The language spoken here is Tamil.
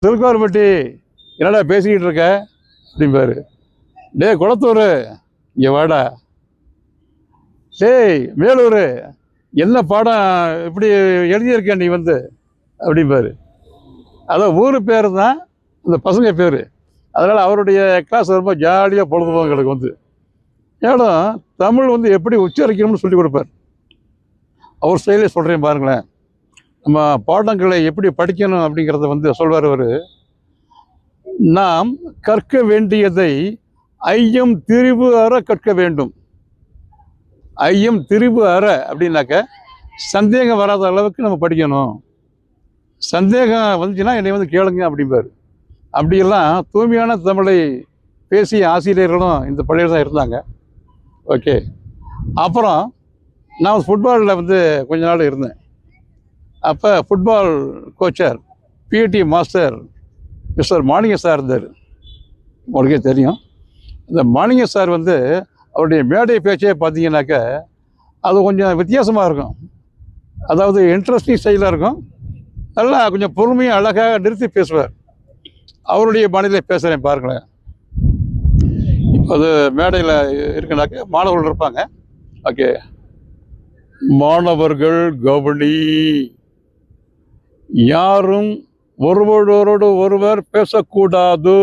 திருக்கோரப்பட்டி என்னடா பேசிக்கிட்டு இருக்க அப்படிம்பாரு. டே குளத்தூர் இங்கே வாடா. டேய் வேலூர் என்ன பாடம் இப்படி எழுதியிருக்க நீ வந்து அப்படிம்பாரு. அதான் ஊர் பேர் தான் அந்த பசங்க பேர். அதனால் அவருடைய கிளாஸ் ரொம்ப ஜாலியாக பொழுதுபோக்கு எனக்கு வந்து ஏன்னா தமிழ் வந்து எப்படி உச்சரிக்கணும்னு சொல்லி கொடுப்பார். அவர் ஸ்டைலே சொல்கிறேன் பாருங்களேன். நம்ம பாடங்களை எப்படி படிக்கணும் அப்படிங்கிறத வந்து சொல்வார் அவர். நாம் கற்க வேண்டியதை ஐயம் திரிபு அற கற்க வேண்டும். ஐயம் திரிபு அற அப்படின்னாக்க சந்தேகம் வராத அளவுக்கு நம்ம படிக்கணும். சந்தேகம் வந்துச்சுன்னா என்னை வந்து கேளுங்க அப்படிம்பார். அப்படியெல்லாம் தூய்மையான தமிழை பேசிய ஆசிரியர்களும் இந்த பள்ளியில் தான் இருந்தாங்க. ஓகே, அப்புறம் நான் ஃபுட்பாலில் வந்து கொஞ்ச நாள் இருந்தேன். அப்போ football Kochhar PT master mister மாணிக்க சார் இருந்தார். உங்களுக்கே தெரியும். இந்த மாணிக்க சார் வந்து அவருடைய மேடை பேச்சே பார்த்தீங்கன்னாக்க அது கொஞ்சம் வித்தியாசமாக இருக்கும். அதாவது இன்ட்ரெஸ்டிங் ஸ்டைலாக இருக்கும். நல்லா கொஞ்சம் பொறுமையாக அழகாக நிறுத்தி பேசுவார். அவருடைய பாணியில பேசுகிறேன் பாருங்களேன். இப்போ அது மேடையில் இருக்குனாக்க மாணவர்கள் இருப்பாங்க. ஓகே, மாணவர்கள் கவனி, யாரும் ஒருவரோடு ஒருவர் பேசக்கூடாது.